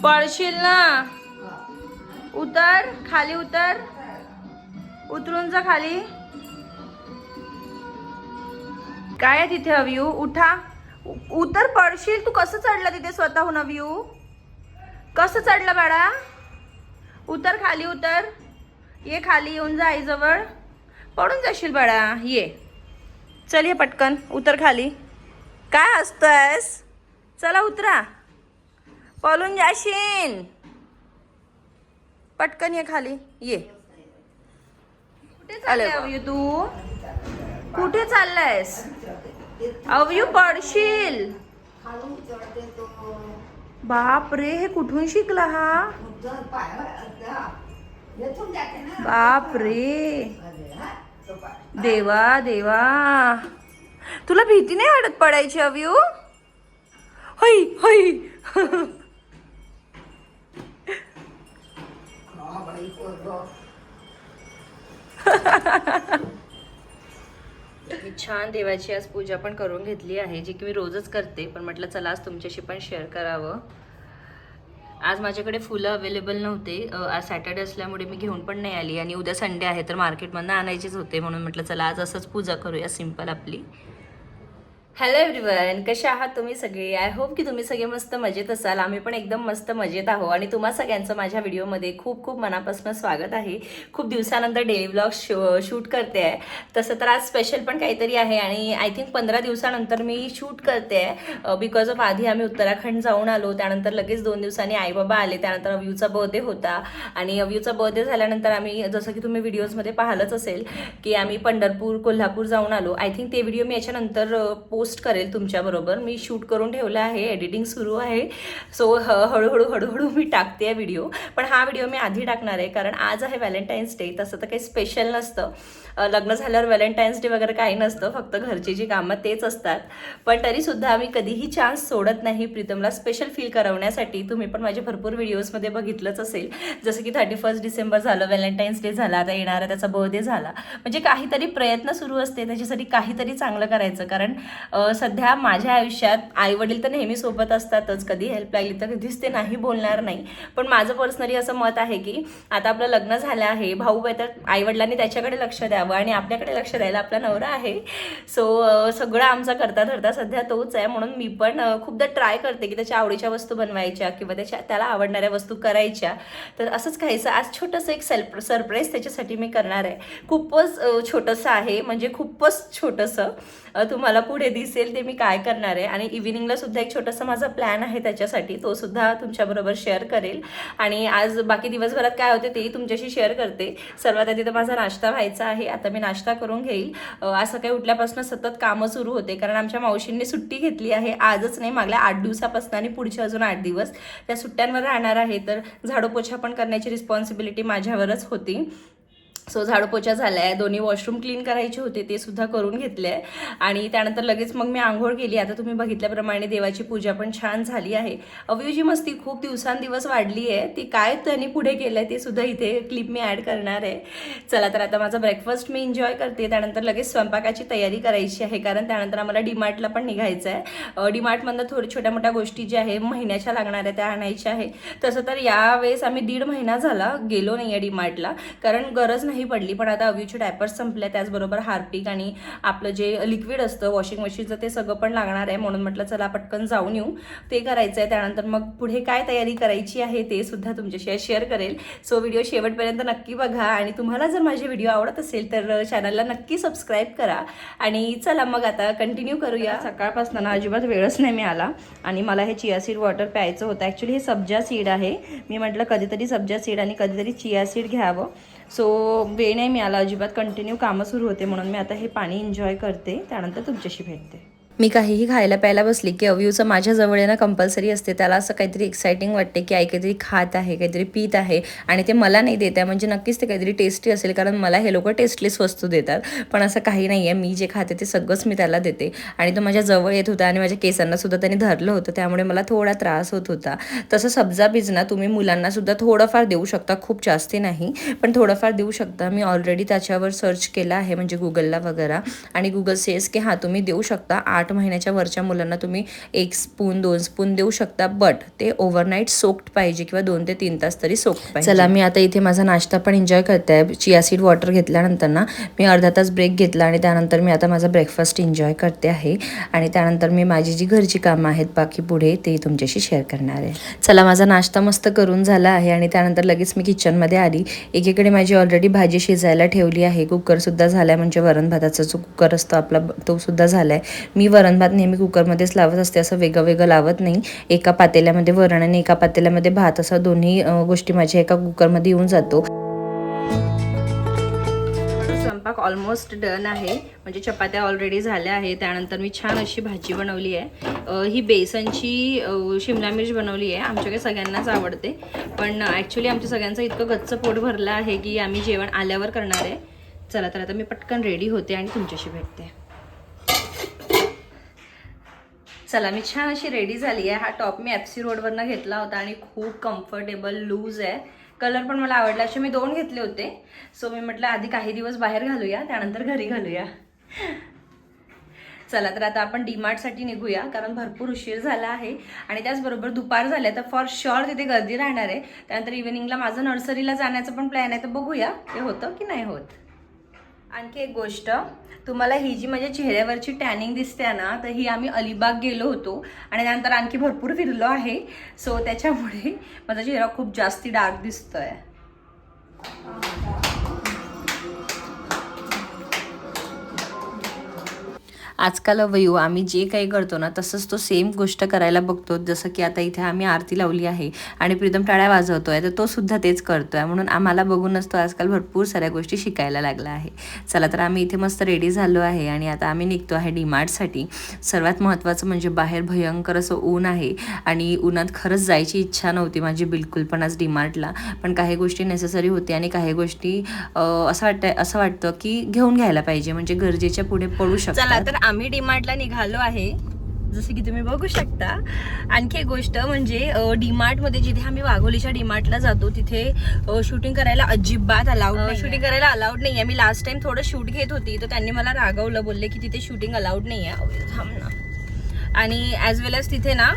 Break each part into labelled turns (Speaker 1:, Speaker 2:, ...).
Speaker 1: पडशील ना. उतर खाली, उतर. उतरून जा खाली. काय आहे तिथे अव्यू? उठा, उतर. पडशील. तू कसं चढला तिथे स्वतःहून अव्यू? कसं चढला बाळा? उतर खाली, उतर. ये खाली, येऊन जा आईजवळ. पडून जाशील बाळा. ये चल, ये पटकन उतर खाली. काय असतंयस? चला उतरा, पळून जाशील. पटकन ये खाली, ये. कुठे चाललाय अव्यू तू? कुठे चाललायस अव्यू? पडशील. बाप रे, हे कुठून शिकला हा? बाप रे, देवा देवा. तुला भीती नाही वाटत पडायची अव्यू? होई होई. मी छान देवाची आज पूजा पण करून घेतली आहे, जी की मी रोजच करते, पण म्हटलं चला आज तुमच्याशी पण शेअर करावं. आज माझ्याकडे फुलं अवेलेबल नव्हते. आज सॅटर्डे असल्यामुळे मी घेऊन पण नाही आली, आणि उद्या संडे आहे तर मार्केटमधनं आणायचेच होते, म्हणून म्हटलं चला आज असंच पूजा करूया सिंपल आपली. हॅलो एव्हरीवन, कसे आहात तुम्ही सगळे? आय होप की तुम्ही सगळे मस्त मजेत असाल. आम्ही पण एकदम मस्त मजेत आहोत, आणि तुम्हा सगळ्यांचं माझ्या व्हिडिओमध्ये खूप खूप मनापासून स्वागत आहे. खूप दिवसानंतर डेली व्लॉग शूट करते आहे. तसं तर आज स्पेशल पण काहीतरी आहे, आणि आय थिंक 15 दिवसानंतर मी शूट करते आहे. बिकॉज ऑफ आधी आम्ही उत्तराखंड जाऊन आलो, त्यानंतर लगेच 2 दिवसांनी आई बाबा आले, त्यानंतर अव्यूचा बर्थडे होता, आणि अव्यूचा बर्थडे झाल्यानंतर आम्ही, जसं की तुम्ही व्हिडिओजमध्ये पाहिलंच असेल की आम्ही पंढरपूर कोल्हापूर जाऊन आलो. आय थिंक ते व्हिडिओ मी याच्यानंतर पोस्ट करेल तुमच्याबरोबर. मी शूट करून ठेवलं आहे, एडिटिंग सुरू आहे. सो हळूहळू मी टाकते आहे व्हिडिओ. पण हा व्हिडिओ मी आधी टाकणार आहे, कारण आज आहे व्हॅलेंटाईन्स डे. तसं तर काही स्पेशल नसतं, लग्न झाल्यावर व्हॅलेंटाईन्स डे वगैरे काही नसतं, फक्त घरची जी कामं तेच असतात. पण तरीसुद्धा आम्ही कधीही चान्स सोडत नाही प्रीतमला स्पेशल फील करवण्यासाठी. तुम्ही पण माझे भरपूर व्हिडिओजमध्ये बघितलंच असेल, जसं की 31 डिसेंबर झालं, व्हॅलेंटाईन्स डे झाला, आता येणारा त्याचा बर्थडे झाला. म्हणजे काहीतरी प्रयत्न सुरू असते त्याच्यासाठी काहीतरी चांगलं करायचं. कारण सध्या माझ्या आयुष्यात आईवडील तर नेहमी सोबत असतातच, कधी हेल्प लागली तर कधीच ते नाही बोलणार नाही. पण माझं पर्सनली असं मत आहे की आता आपलं लग्न झालं आहे, भाऊ आहे, तर आईवडिलांनी त्याच्याकडे लक्ष द्यावं, आणि आपल्याकडे लक्ष द्यायला आपला नवरा आहे. सो सगळं आमचा करता धरता सध्या तोच आहे. म्हणून मी पण खूपदा ट्राय करते की त्याच्या आवडीच्या वस्तू बनवायच्या, किंवा त्याला आवडणाऱ्या वस्तू करायच्या. तर असंच काहीचं आज छोटंसं एक सरप्राईज त्याच्यासाठी मी करणार आहे. खूपच छोटंसं आहे, म्हणजे खूपच छोटंसं. तुम्हाला पुढे दिसेल ते मी काय करणार आहे. आणि इव्हिनिंगला सुद्धा एक छोटासा माझा प्लॅन आहे त्याच्यासाठी, तो सुद्धा तुमच्याबरोबर शेअर करेल. आणि आज बाकी दिवसभरात काय होते तेही तुमच्याशी शेअर करते. सर्वात आधी तर माझा नाश्ता व्हायचा आहे, आता मी नाश्ता करून घेईल. असं काही उठल्यापासून सतत कामं सुरू होते, कारण आमच्या मावशींनी सुट्टी घेतली आहे. आजच नाही, मागल्या 8 दिवसापासून आणि पुढचे अजून 8 दिवस त्या सुट्ट्यांवर राहणार आहे. तर झाडू पोछा पण करण्याची रिस्पॉन्सिबिलिटी माझ्यावरच होती. सो झाडू पोछा झाला आहे, दोन्ही वॉशरूम क्लीन करायचे होते ते सुद्धा करून घेतले आहे. आणि त्यानंतर लगेच मग मी आंघोळ केली. आता तुम्ही बघितल्याप्रमाणे देवाची पूजा पण छान झाली आहे. अव्यूची मस्ती खूप दिवसांदिवस वाढली आहे, ती काय त्यांनी पुढे केलं आहे ते सुद्धा इथे क्लिप मी ॲड करणार आहे. चला तर आता माझा ब्रेकफास्ट मी एन्जॉय करते, त्यानंतर लगेच स्वयंपाकाची तयारी करायची आहे, कारण त्यानंतर आम्हाला डीमार्टला पण निघायचं आहे. डीमार्टमधनं थोड्या छोट्या मोठ्या गोष्टी ज्या आहे महिन्याच्या लागणाऱ्या त्या आणायच्या आहे. तसं तर यावेळेस आम्ही 1.5 महिना झाला गेलो नाही आहे डीमार्टला, कारण गरज नाही पडली. पण आता अव्यूचे डायपर्स संपले, त्याचबरोबर हार्पिक आणि आपलं जे लिक्विड असतं वॉशिंग मशीनचं ते सगळं पण लागणार आहे. म्हणून म्हटलं चला पटकन जाऊन येऊ, ते करायचं आहे. त्यानंतर मग पुढे काय तयारी करायची आहे ते सुद्धा तुमच्याशी शेअर करेल. सो व्हिडिओ शेवटपर्यंत नक्की बघा, आणि तुम्हाला जर माझे व्हिडिओ आवडत असेल तर चॅनलला नक्की सबस्क्राईब करा. आणि चला मग आता कंटिन्यू करूया. सकाळपासून ना अजिबात वेळच नाही मिळाला, आणि मला हे चिया सीड वॉटर प्यायचं होतं. ॲक्च्युली हे सब्जा सीड आहे. मी म्हटलं कधीतरी सब्जा सीड आणि कधीतरी चिया सीड घ्यावं. सो वेळ नाही मिळाला अजिबात, कंटिन्यू कामं सुरू होते, म्हणून मी आता हे पाणी एन्जॉय करते, त्यानंतर तुमच्याशी भेटते. मी काहीही खायला प्यायला बसली की अव्यूचं माझ्या जवळ येणं कंपल्सरी असते. त्याला असं काहीतरी एक्साइटिंग वाटते की आई काहीतरी खात आहे, काहीतरी पीत आहे, आणि ते मला नाही देत आहे. म्हणजे नक्कीच ते काहीतरी टेस्टी असेल, कारण मला हे लोक टेस्टलेस वस्तू देतात. पण असं काही नाही आहे, मी जे खाते ते सगळंच मी त्याला देते. आणि तो माझ्या जवळ येत होता, आणि माझ्या केसांना सुद्धा त्याने धरलं होतं, त्यामुळे मला थोडा त्रास होत होता. तसं सब्जा बिजना तुम्ही मुलांना सुद्धा थोडंफार देऊ शकता, खूप जास्ती नाही पण थोडंफार देऊ शकता. मी ऑलरेडी त्याच्यावर सर्च केलं आहे, म्हणजे गुगलला वगैरे, आणि गुगल सेज की हां तुम्ही देऊ शकता 8 महिन्याच्या वरच्या मुलांना तुम्ही 1 स्पून 2 स्पून देऊ शकता, बट ते ओव्हरनाईट सोक्ड पाहिजे किंवा 2 ते 3 तास तरी सोक्ड पाहिजे. चला मी आता इथे माझा नाश्ता पण एन्जॉय करते आहे. चिया सीड वॉटर घेतल्यानंतर ना मी अर्धा तास ब्रेक घेतला आणि त्यानंतर मी आता माझा ब्रेकफास्ट एन्जॉय करते आहे आणि त्यानंतर मी माझी जी घरची कामं आहेत बाकी पुढे ते तुमच्याशी शेअर करणार आहे. चला माझा नाश्ता मस्त करून झाला आहे आणि त्यानंतर लगेच मी किचनमध्ये आली. एकीकडे माझी ऑलरेडी भाजी शिजायला ठेवली आहे, कुकरसुद्धा झाला आहे, म्हणजे वरण भाताचा जो कुकर असतो आपला तो सुद्धा झाला आहे. मी वरण भात नेहमी कुकरमध्येच लावत असते, असं वेगळं वेगळं लावत नाही. एका पातेल्यामध्ये वरण आणि एका पातेल्यामध्ये भात, असं दोन्ही गोष्टी माझ्या एका कुकरमध्ये येऊन जातो. स्वयंपाक ऑलमोस्ट डन आहे, म्हणजे चपात्या ऑलरेडी झाल्या आहे. त्यानंतर मी छान अशी भाजी बनवली आहे. ही बेसनची शिमला मिर्च बनवली आहे. आमच्याकडे सगळ्यांनाच आवडते, पण ॲक्च्युली आमच्या सगळ्यांचं इतकं गच्च पोट भरलं आहे की आम्ही जेवण आल्यावर करणार आहे. चला तर आता मी पटकन रेडी होते आणि तुमच्याशी भेटते. चला मी छान अशी रेडी झाली आहे. हा टॉप मी FC रोडवरनं घेतला होता आणि खूप कम्फर्टेबल लूज आहे. कलर पण मला आवडला. असे मी 2 घेतले होते. सो मी म्हटलं आधी काही दिवस बाहेर घालूया, त्यानंतर घरी घालूया. चला तर आता आपण डीमार्टसाठी निघूया, कारण भरपूर उशीर झाला आहे आणि त्याचबरोबर दुपार झाले तर फॉर शुअर तिथे गर्दी राहणार आहे. त्यानंतर इव्हिनिंगला माझं नर्सरीला जाण्याचं पण प्लॅन आहे, तर बघूया ते होतं की नाही होत. आणखी एक गोष्ट, तुम्हाला ही जी माझ्या चेहऱ्यावरची टॅनिंग दिसते ना, तर ही आम्ही अलिबाग गेलो होतो आणि त्यानंतर आणखी भरपूर फिरलो आहे. सो त्याच्यामुळे माझा चेहरा खूप जास्ती डार्क दिसतोय. आजकाल वयू आम्ही जे काही करतो ना तसंच तो सेम गोष्ट करायला बघतो. जसं की आता इथे आम्ही आरती लावली आहे आणि प्रीतम टाळ्या वाजवतोय, तर तो सुद्धा तेच करतोय. म्हणून आम्हाला बघूनच तो आजकाल भरपूर साऱ्या गोष्टी शिकायला लागला आहे. चला तर आम्ही इथे मस्त रेडी झालो आहे आणि आता आम्ही निघतो आहे डीमार्टसाठी. सर्वात महत्त्वाचं म्हणजे बाहेर भयंकर असं ऊन आहे आणि उन्हात खरंच जायची इच्छा नव्हती माझी बिलकुल पण आज डीमार्टला. पण काही गोष्टी नेसेसरी होती आणि काही गोष्टी असं वाटतं की घेऊन घ्यायला पाहिजे, म्हणजे गरजेच्या पुढे पडू शकतात. चला तर आम्ही डीमार्टला निघालो आहे, जसं की तुम्ही बघू शकता. आणखी एक गोष्ट म्हणजे डीमार्टमध्ये जिथे आम्ही वाघोलीच्या डीमार्टला जातो तिथे शूटिंग करायला अजिबात अलाउड नाही. शूटिंग करायला अलाउड नाही आहे. मी लास्ट टाइम थोडं शूट घेत होती तर त्यांनी मला रागवलं, बोलले की तिथे शूटिंग अलाउड नाही आहे. थांब ना. आणि ॲज वेल एज तिथे ना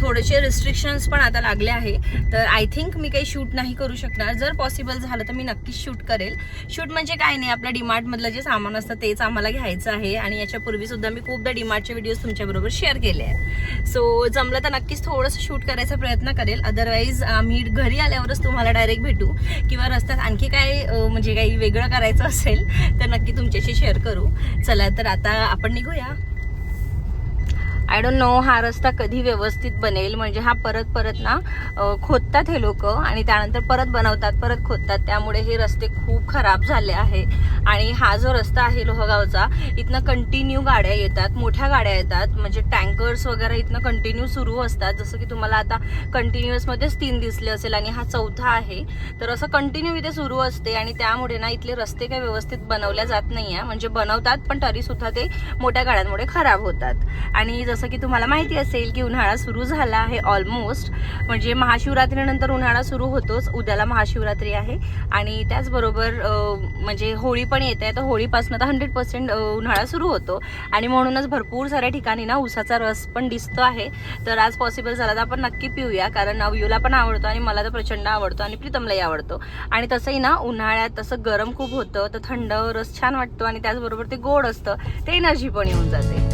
Speaker 1: थोडेसे रिस्ट्रिक्शन्स पण आता लागले आहे. तर आय थिंक मी काही शूट नाही करू शकणार. जर पॉसिबल झालं तर मी नक्कीच शूट करेल. शूट म्हणजे काय नाही, आपल्या डीमार्टमधलं जे सामान असतं तेच आम्हाला घ्यायचं आहे आणि याच्यापूर्वी सुद्धा मी खूपदा डीमार्टचे व्हिडिओज तुमच्याबरोबर शेअर केले आहेत. सो जमलं तर नक्कीच थोडंसं शूट करायचा प्रयत्न करेल. अदरवाईज आम्ही घरी आल्यावरच तुम्हाला डायरेक्ट भेटू किंवा रस्त्यात आणखी काय म्हणजे काही वेगळं करायचं असेल तर नक्की तुमच्याशी शेअर करू. चला तर आता आपण निघूया. आय डोंट नो हा रस्ता कधी व्यवस्थित बनेल, म्हणजे हा परत ना खोदतात हे लोक आणि त्यानंतर परत बनवतात, परत खोदतात. त्यामुळे हे रस्ते खूप खराब झाले आहे. आणि हा जो रस्ता आहे लोहगावचा, इथनं कंटिन्यू गाड्या येतात, मोठ्या गाड्या येतात, म्हणजे टँकर्स वगैरे इथनं कंटिन्यू सुरू असतात. जसं की तुम्हाला आता कंटिन्युअसमध्येच 3 दिसले असेल आणि हा 4था आहे. तर असं कंटिन्यू इथे सुरू असते आणि त्यामुळे ना इथले रस्ते काही व्यवस्थित बनवल्या जात नाही आहे. म्हणजे बनवतात पण तरी सुद्धा ते मोठ्या गाड्यांमुळे खराब होतात. आणि जसं की तुम्हाला माहिती असेल की उन्हाळा सुरू झाला आहे ऑलमोस्ट, म्हणजे महाशिवरात्रीनंतर उन्हाळा सुरू होतोच. उद्याला महाशिवरात्री आहे आणि त्याचबरोबर म्हणजे होळी पण येते आहे. तर होळीपासून तर 100% उन्हाळा सुरू होतो आणि म्हणूनच भरपूर साऱ्या ठिकाणी ना उसाचा रस पण दिसतो आहे. तर आज पॉसिबल झाला तर आपण नक्की पिऊया, कारण व्ह्यूला पण आवडतो आणि मला तर प्रचंड आवडतो आणि प्रीतमलाही आवडतो. आणि तसंही ना उन्हाळ्यात तसं गरम खूप होतं तर थंड रस छान वाटतो आणि त्याचबरोबर ते गोड असतं, ते एनर्जी पण येऊन जाते.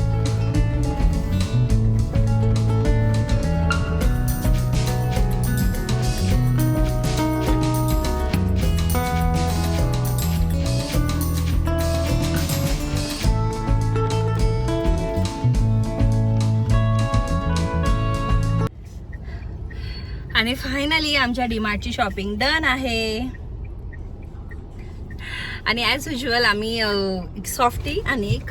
Speaker 1: आणि फायनली आमच्या डीमार्टची शॉपिंग डन आहे. आणि ॲज युज्युअल आम्ही एक सॉफ्टी आणि एक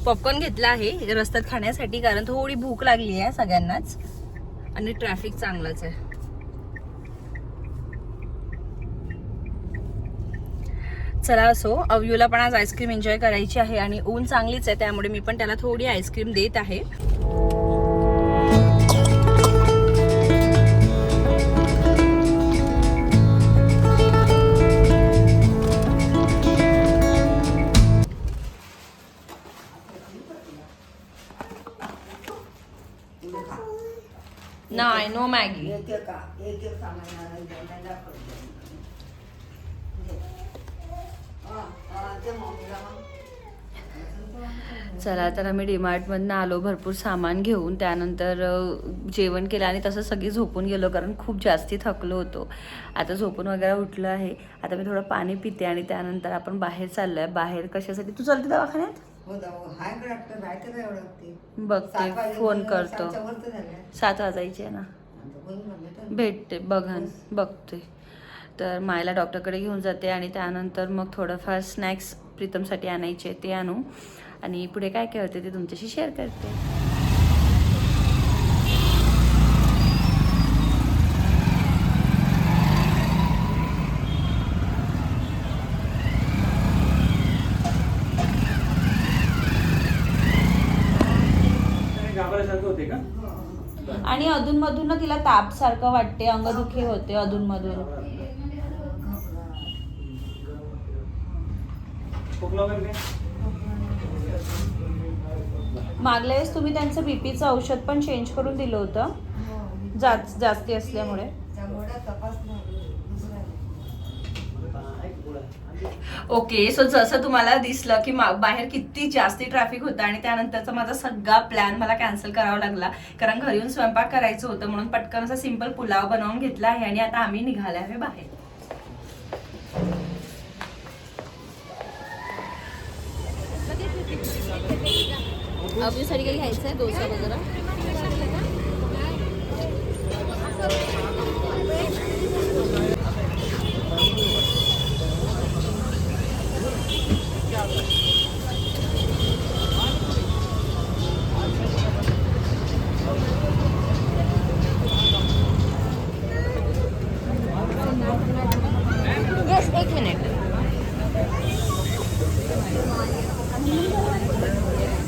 Speaker 1: पॉपकॉर्न घेतला आहे रस्त्यात खाण्यासाठी, कारण थोडी भूक लागली आहे सगळ्यांनाच आणि ट्रॅफिक चांगलंच आहे. चला असो, अव्यूला पण आज आईस्क्रीम एन्जॉय करायची आहे आणि ऊन चांगलीच आहे त्यामुळे मी पण त्याला थोडी आईस्क्रीम देत आहे. नाही, नो मॅगी.
Speaker 2: येते का एक सामान आणायला दाखवते. ते मम्मीला मग
Speaker 1: चला तर आम्ही डीमार्टमधनं आलो भरपूर सामान घेऊन. त्यानंतर जेवण केलं आणि तसं सगळी झोपून गेलो कारण खूप जास्ती थकलो होतो. आता झोपून वगैरे उठलं आहे. आता मी थोडं पाणी पिते आणि त्यानंतर आपण बाहेर चाललो आहे. बाहेर कशासाठी? तू चालते दवाखान्यात? बघते, फोन करतो. 7 वाजायचे आहे ना, भेटते बघन बघते. तर मायला डॉक्टरकडे घेऊन जाते आणि त्यानंतर मग थोडंफार स्नॅक्स प्रीतमसाठी आणायचे ते आणू आणि पुढे काय काय होते ते तुमच्याशी शेअर करते.
Speaker 3: होते का?
Speaker 1: आणि अधूनमधून ना तिला ताप सारखं वाटते, अंगदुखी होते अधूनमधून. मागल्या वेळेस तुम्ही त्यांचं बीपीचं औषध पण चेंज करून दिलं होतं जास्ती असल्यामुळे. ओके, सो जसं तुम्हाला दिसलं की बाहेर किती जास्ती ट्रॅफिक होतं आणि त्यानंतरचा माझा सगळा प्लॅन मला कॅन्सल करावा लागला कारण घरी येऊन स्वयंपाक करायचं होतं. म्हणून पटकन असा सिंपल पुलाव बनवून घेतला आहे आणि आता आम्ही निघाले आहे बाहेर. अभीसाठी काही घ्यायचं आहे? डोसा वगैरे. Yes, 1 minute.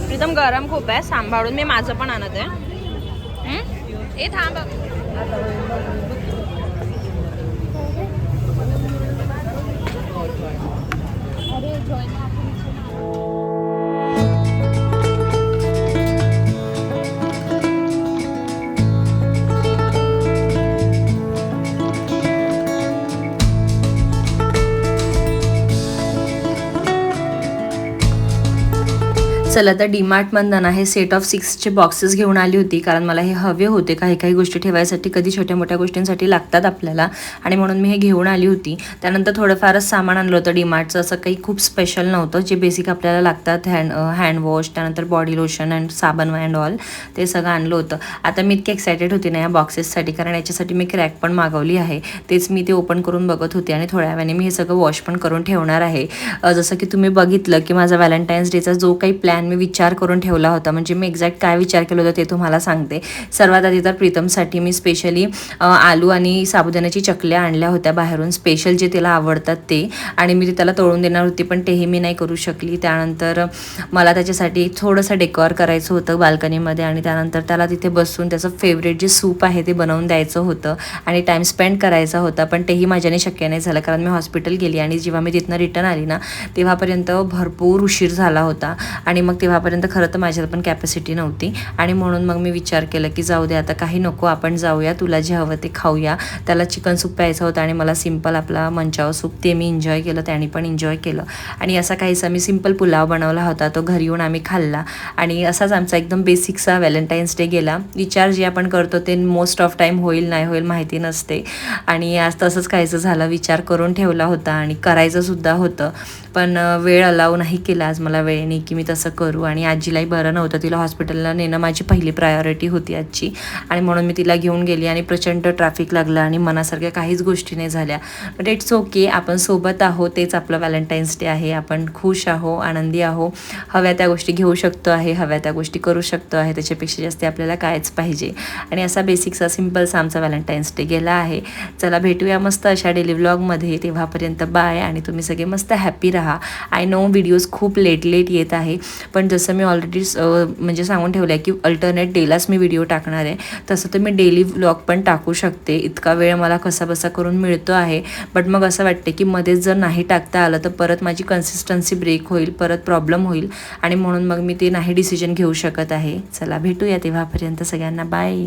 Speaker 1: प्रीतम गरम खूप आहे, सांभाळून. मी माझं पण आणत आहे. ए थांब. चला तर डीमार्टमधनं ना हे सेट ऑफ 6चे बॉक्सेस घेऊन आली होती कारण मला हे हवे होते. काही काही गोष्टी ठेवायसाठी कधी छोट्या मोठ्या गोष्टींसाठी लागतात आपल्याला आणि म्हणून मी हे घेऊन आली होती. त्यानंतर थोडंफारच सामान आणलं होतं डीमार्टचं. असं काही खूप स्पेशल नव्हतं. जे बेसिक आपल्याला लागतात हँडवॉश, त्यानंतर बॉडी लोशन अँड साबण अँड ऑल, ते सगळं आणलं होतं. आता मी इतकी एक्सायटेड होती ना या बॉक्सेससाठी कारण याच्यासाठी मी क्रॅक पण मागवली आहे. तेच मी ते ओपन करून बघत होते आणि थोड्या वेळाने मी हे सगळं वॉश पण करून ठेवणार आहे. जसं की तुम्ही बघितलं की माझा व्हॅलेंटाईन्स डेचा जो काही प्लॅन मी विचार करून ठेवला होता, म्हणजे मी एक्झॅक्ट काय विचार केलं होतं ते तुम्हाला सांगते. सर्वात आधी तर प्रीतमसाठी मी स्पेशली आलू आणि साबुदाण्याची चकल्या आणल्या होत्या बाहेरून, स्पेशल जे तिला आवडतात ते, आणि मी ते त्याला तळून देणार होती पण तेही मी नाही करू शकली. त्यानंतर मला त्याच्यासाठी थोडंसं डेकोर करायचं होतं बाल्कनीमध्ये आणि त्यानंतर त्याला तिथे बसून त्याचं फेवरेट जे सूप आहे ते बनवून द्यायचं होतं आणि टाईम स्पेंड करायचा होता. पण तेही माझ्याने शक्य नाही झालं कारण मी हॉस्पिटल गेली आणि जेव्हा मी तिथनं रिटर्न आली ना तेव्हापर्यंत भरपूर उशीर झाला होता आणि मग तेव्हापर्यंत खरं तर माझ्यात पण कॅपॅसिटी नव्हती आणि म्हणून मग मी विचार केला की जाऊ दे आता, काही नको, आपण जाऊया, तुला जे हवं ते खाऊया. त्याला चिकन सूप प्यायचं होतं आणि मला सिंपल आपला मंचाव सूप, ते मी एन्जॉय केलं, त्याने पण एन्जॉय केलं आणि असा काहीसा मी सिंपल पुलाव बनवला होता. तो घरी येऊन आम्ही खाल्ला आणि असाच आमचा एकदम बेसिकसा व्हॅलेंटाईन्स डे गेला. विचार जे आपण करतो ते मोस्ट ऑफ टाईम होईल नाही होईल माहिती नसते आणि आज तसंच काहीचं झालं. विचार करून ठेवला होता आणि करायचं सुद्धा होतं पण वेळ अलाव नाही केला आज मला वेळेने की मी तसं करू आणि आजीलाही बरं नव्हतं. तिला हॉस्पिटलला नेणं माझी पहिली प्रायोरिटी होती आजची आणि म्हणून मी तिला घेऊन गेली आणि प्रचंड ट्रॅफिक लागलं आणि मनासारख्या काहीच गोष्टी नाही झाल्या. बट इट्स ओके, आपण सोबत आहो, तेच आपलं व्हॅलेंटाईन्स डे आहे. आपण खुश आहो, आनंदी आहो, हव्या त्या गोष्टी घेऊ शकतो आहे, हव्या त्या गोष्टी करू शकतो आहे, त्याच्यापेक्षा जास्त आपल्याला कायच पाहिजे. आणि असा बेसिकचा सिम्पलचा आमचा व्हॅलेंटाईन्स डे गेला आहे. चला भेटूया मस्त अशा डेली व्लॉगमध्ये. तेव्हापर्यंत बाय आणि तुम्ही सगळे मस्त हॅपी राहा. आय नो व्हिडिओज खूप लेट येत आहे पण जसं मी ऑलरेडी म्हणजे सांगून ठेवलं आहे की अल्टरनेट डेलाच मी व्हिडिओ टाकणार आहे, तसं तर मी डेली व्लॉग पण टाकू शकते. इतका वेळ मला कसाबसा करून मिळतो आहे बट मग असं वाटते की मध्येच जर नाही टाकता आलं तर परत माझी कन्सिस्टन्सी ब्रेक होईल, परत प्रॉब्लेम होईल आणि म्हणून मग मी ते नाही डिसिजन घेऊ शकत आहे. चला भेटूया तेव्हापर्यंत सगळ्यांना बाय.